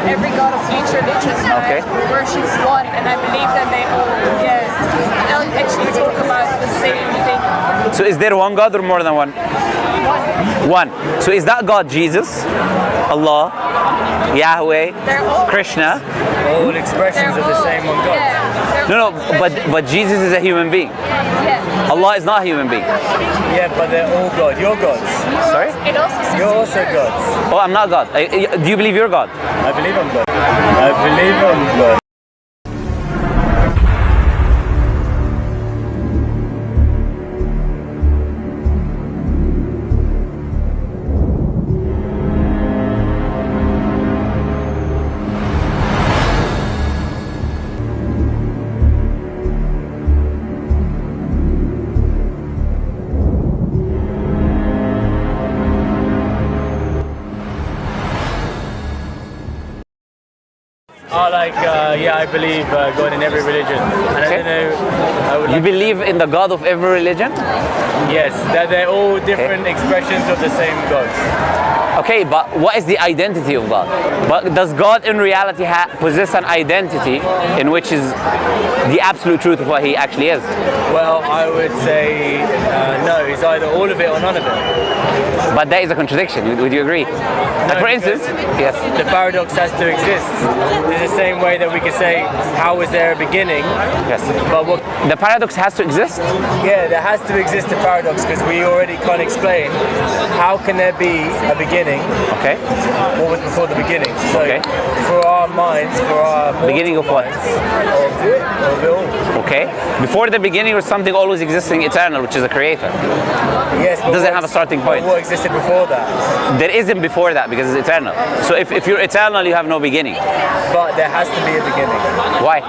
every god of each religion. Okay. I worship one, and I believe that they all, actually talk about the same thing. So is there one God or more than one? One. One. So is that God Jesus, Allah, Yahweh, Krishna? All expressions of the same one God. Yeah, No, but Jesus is a human being. yeah. Allah is not a human being. Yeah, but they're all God. You're gods. Sorry? It also says You're also gods. Oh, I'm not God. Do you believe you're God? I believe I'm God. I believe I'm God. I believe God in every religion. And Okay. I don't know, I would You like, believe in the God of every religion? yes, that they're all different expressions of the same God. Okay, but what is the identity of God? But does God in reality possess an identity in which is the absolute truth of what he actually is? Well, I would say no, it's either all of it or none of it. But that is a contradiction, would you agree? Like for instance, yes. The paradox has to exist. In the same way that we could say, how was there a beginning? Yes. But what, The paradox has to exist? yeah, there has to exist a paradox because we already can't explain how can there be a beginning. Okay. What was before the beginning? So Okay. for our minds, for our Beginning of what? Of it all. Okay. Before the beginning was something always existing eternal, which is a creator. Yes. But Doesn't what- have a starting point. What existed before that? There isn't before that because it's eternal. So if you're eternal, you have no beginning. But there has to be a beginning Why?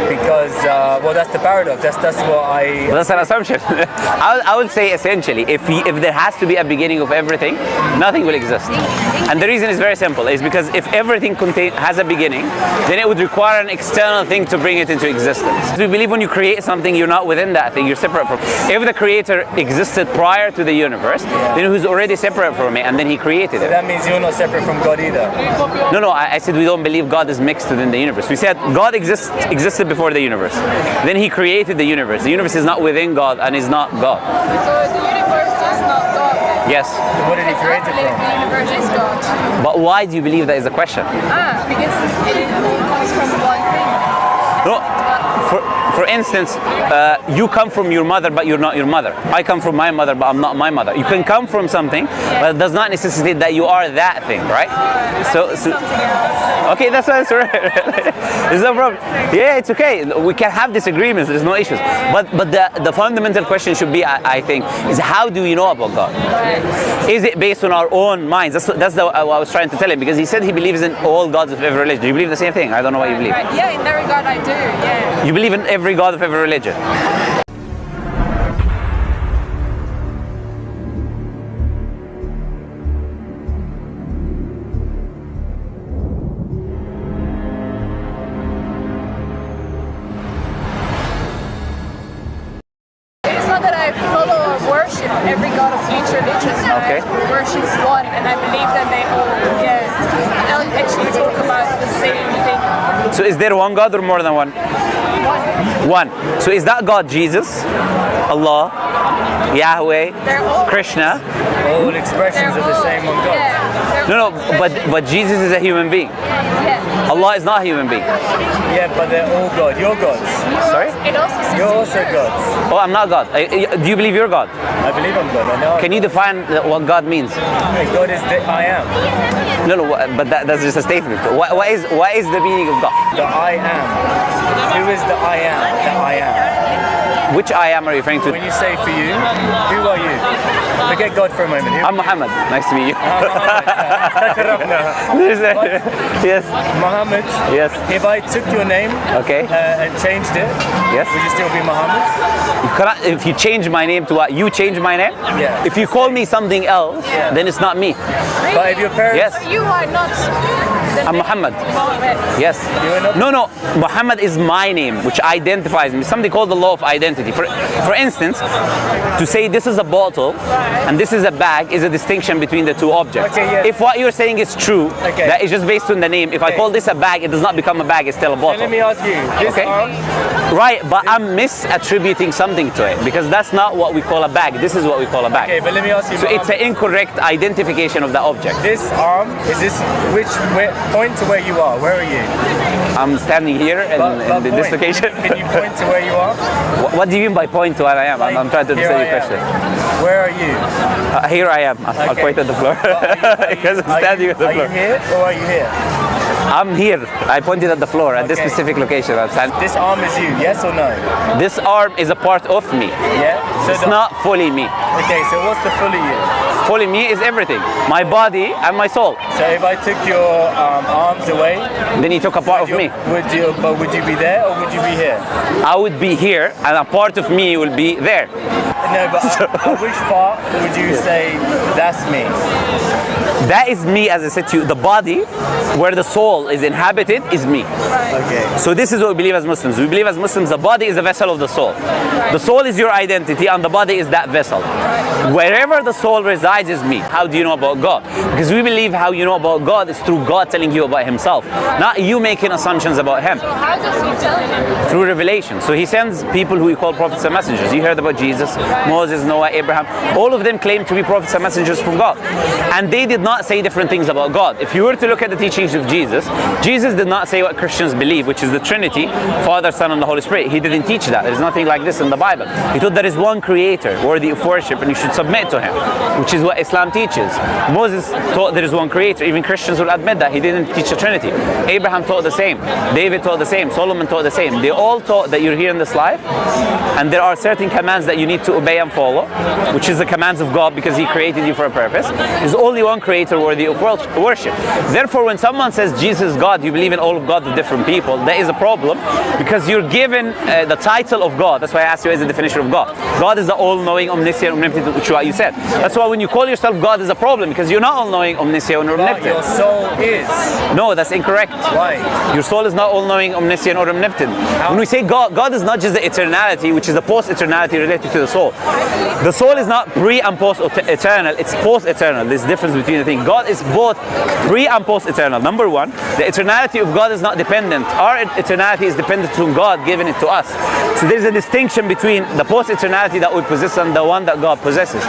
because well, that's the paradox. That's what I. Well, that's an assumption. I would say essentially, if there has to be a beginning of everything, nothing will exist. And the reason is very simple, is because if everything has a beginning, then it would require an external thing to bring it into existence. We believe when you create something, you're not within that thing, you're separate from it. If the creator existed prior to the universe, then he was already separate from it, and then he created So it. that means you're not separate from God either. No, I said we don't believe God is mixed within the universe. We said God existed before the universe. Then he created the universe. The universe is not within God and is not God. So the universe is not God. Yes. What did he I create it believe from? the universe is God. But why do you believe that is the question? Because it all comes from one thing. No, for instance, you come from your mother, but you're not your mother. I come from my mother, but I'm not my mother. You can come from something, but it does not necessitate that you are that thing, right? So Something else. okay, that's right. There's no problem. Yeah, it's okay. We can have disagreements. There's no issues. But the fundamental question should be, I think, is how do we know about God? Is it based on our own minds? That's what I was trying to tell him, because he said he believes in all gods of every religion. Do you believe the same thing? I don't know what you believe. Right. Yeah, in that regard I do, yeah. You believe in every god of every religion. It's not that I follow or worship every god of each religion. Okay. I worship one, and I believe that they all, actually talk about the same thing. So is there one God or more than one? One. One. So is that God Jesus, Allah, Yahweh, Krishna? All expressions of the same one God. No, but Jesus is a human being. Yeah. Allah is not a human being. Yeah, but they're all God. You're gods. Sorry? It also says You're also gods. Oh, I'm not God. Do you believe you're God? I believe I'm God. I know. Can you define what God means? God is the I am. No, but that's just a statement. What is the meaning of God? The I am. Who is the I am? The I am. Which I am are you referring to? When you say for you, who are you? Forget God for a moment. I'm Muhammad. Nice to meet you. Yes. Muhammad. Yes. If I took your name Okay. and changed it, Yes. would you still be Muhammad? If you change my name to what? You change my name? Yeah. If you call me something else, then it's not me. But if your parents, Yes. you are not. I'm Muhammad. Mohammed. Yes. You are not. No. Muhammad is my name, which identifies me. Something called the law of identity. identity. For instance, to say this is a bottle and this is a bag is a distinction between the two objects. Okay, yeah. If what you're saying is true, that is just based on the name. If I call this a bag, it does not become a bag, it's still a bottle. So let me ask you, this arm, right, but I'm misattributing something to it because that's not what we call a bag. This is what we call a bag. okay, but let me ask you. So it's an incorrect identification of the object. This arm, is this, point to where you are, where are you? I'm standing here in this location. Can you point to where you are? What do you mean by point to where I am? I'm trying to understand your question. Where are you? Here I am. I'll point at the floor. Because I'm standing at the floor. Are you here or are you here? I'm here. I pointed at the floor at this specific location. I'm standing. This arm is you, yes or no? This arm is a part of me. Yeah? So It's not fully me. Okay, so what's the fully you? Fully me is everything. My body and my soul. So if I took your arms away, Then you took a part of me. would you be there or would you be here? I would be here and a part of me will be there. No, but at which part would you say that's me? That is me, as I said to you. The body where the soul is inhabited is me. Okay. So this is what we believe as Muslims. We believe as Muslims the body is a vessel of the soul. The soul is your identity and the body is that vessel. Wherever the soul resides is me. How do you know about God? Because we believe how you know about God is through God telling you about himself, not you making assumptions about him. How does he tell you? Through revelation. So he sends people who we call prophets and messengers. You heard about Jesus, Moses, Noah, Abraham. All of them claim to be prophets and messengers from God. And they did not say different things about God. If you were to look at the teachings of Jesus, Jesus did not say what Christians believe, which is the Trinity, Father, Son, and the Holy Spirit. He didn't teach that. There's nothing like this in the Bible. He taught there is one creator worthy of worship and you should submit to him, which is what Islam teaches. Moses taught there is one creator. Even Christians will admit that. He didn't teach the Trinity. Abraham taught the same. David taught the same. Solomon taught the same. They all taught that you're here in this life and there are certain commands that you need to obey and follow, which is the commands of God because he created you for a purpose. There's only one creator worthy of worship. Therefore, when someone says Jesus is God, you believe in all of God with different people, that is a problem because you're given the title of God. That's why I asked you as the definition of God. God is the all-knowing, omniscient, omnipotent, which is what you said. That's why when you call yourself God is a problem because you're not all-knowing, omniscient, or omnipotent. Your soul is. No, that's incorrect. Why? Your soul is not all-knowing, omniscient, or omnipotent. When we say God, God is not just the eternality, which is the post-eternality related to the soul. The soul is not pre and post-eternal, it's post-eternal. There's a difference between the things. God is both pre and post-eternal. Number one, the eternality of God is not dependent. Our eternality is dependent on God giving it to us. So there's a distinction between the post-eternality that we possess and the one that God possesses.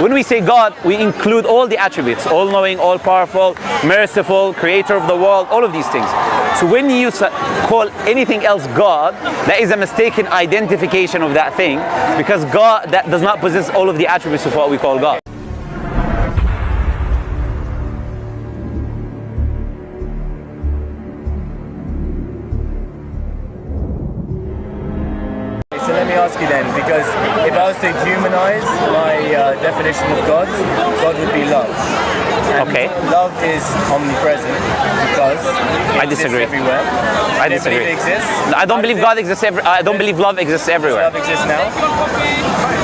When we say God, we include all the attributes, all-knowing, all-powerful, merciful, creator of the world, all of these things. So when you call anything else God, that is a mistaken identification of that thing because God that does not possess all of the attributes of what we call God. So let me ask you then, because if I was to humanize my definition of God, God would be love. And Okay. love is omnipresent because it I disagree. exists everywhere. I You disagree. believe it exists? I don't believe God exists I don't believe love exists everywhere. Love exists now?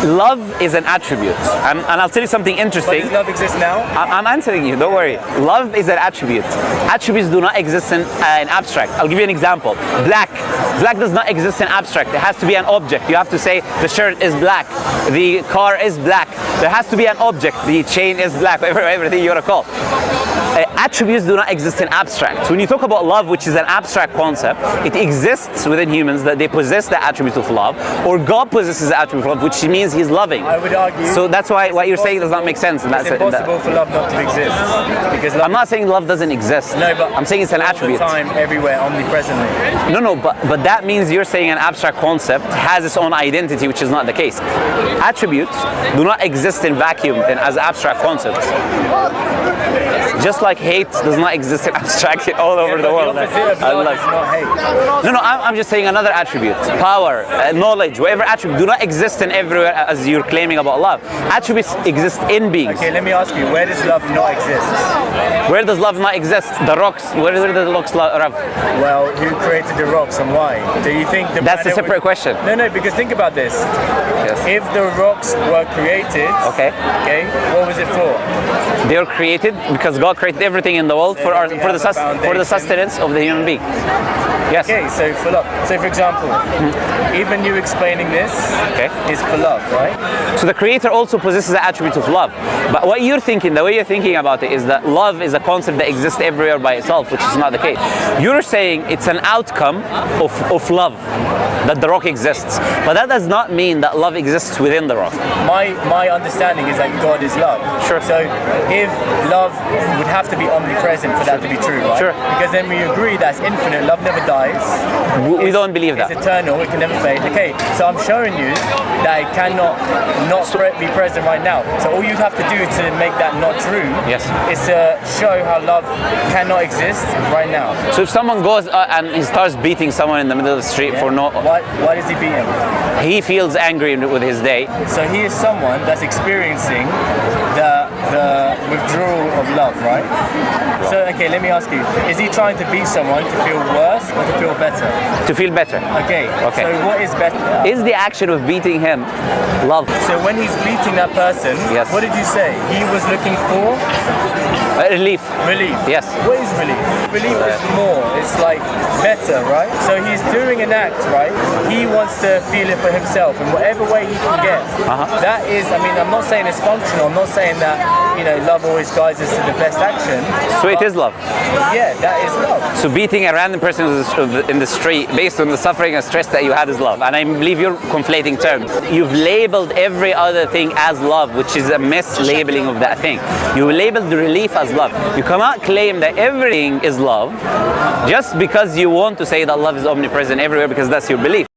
Love is an attribute. And I'll tell you something But interesting. does love exist now? I'm answering you, don't worry. Love is an attribute. Attributes do not exist in abstract. I'll give you an example. Black. Black does not exist in abstract. It has to be an object. You have to say the shirt is black. The car is black. There has to be an object. The chain is black. Everything you want to call. Attributes do not exist in abstract. So when you talk about love, which is an abstract concept, it exists within humans that they possess the attribute of love, or God possesses the attribute of love, which means he's loving. I would argue. So that's why what you're saying does not make sense. It's impossible for love not to exist. Because love I'm not saying love doesn't exist. No, but I'm saying it's an all attribute. the time, everywhere, omnipresently. No, but that means you're saying an abstract concept has its own identity, which is not the case. Attributes do not exist in vacuum and as abstract concepts. Just like hate does not exist in abstract all over the world. The opposite of love is not hate. No, I'm just saying another attribute. Power, knowledge, whatever attribute do not exist in everywhere as you're claiming about love. Attributes exist in beings. Okay, let me ask you, where does love not exist? Where does love not exist? The rocks. Where do the rocks love? Well, who created the rocks and why? Do you think the That's a planet separate question. No, because think about this. Yes. If the rocks were created, Okay. what was it for? They were created because God created everything in the world for the sustenance of the human being. Yes. Okay, so for love. So for example, even you explaining this is for love, right? So the Creator also possesses the attribute of love. But what you're thinking, the way you're thinking about it, is that love is a concept that exists everywhere by itself, which is not the case. You're saying it's an outcome of love, that the rock exists. But that does not mean that love exists within the rock. My understanding is that God is love. Sure. So if love would have to be omnipresent for that to be true, right? Sure. Because then we agree that's infinite, love never dies. We don't believe that. It's eternal, it can never fade. Okay, so I'm showing you that it cannot not be present right now. So all you have to do to make that not true is to show how love cannot exist right now. So if someone goes and he starts beating someone in the middle of the street for no... Why does he beat him? He feels angry with his day. So he is someone that's experiencing the withdrawal of love, right? So, okay, let me ask you, is he trying to beat someone to feel worse or to feel better? To feel better. Okay. So what is better? Is the action of beating him love? So when he's beating that person, what did you say? He was looking for? Relief. Relief. Yes. What is relief? Relief is more. It's like better, right? So he's doing an act, right? He wants to feel it for himself in whatever way he can get. That is, I mean, I'm not saying it's functional. I'm not saying that, you know, love always guides us to the best action. So it is love. Yeah, that is love. So beating a random person in the street based on the suffering and stress that you had is love. And I believe you're conflating terms. You've labeled every other thing as love, which is a mislabeling of that thing. You labeled the relief as love. You cannot claim that everything is love just because you want to say that love is omnipresent everywhere, because that's your belief.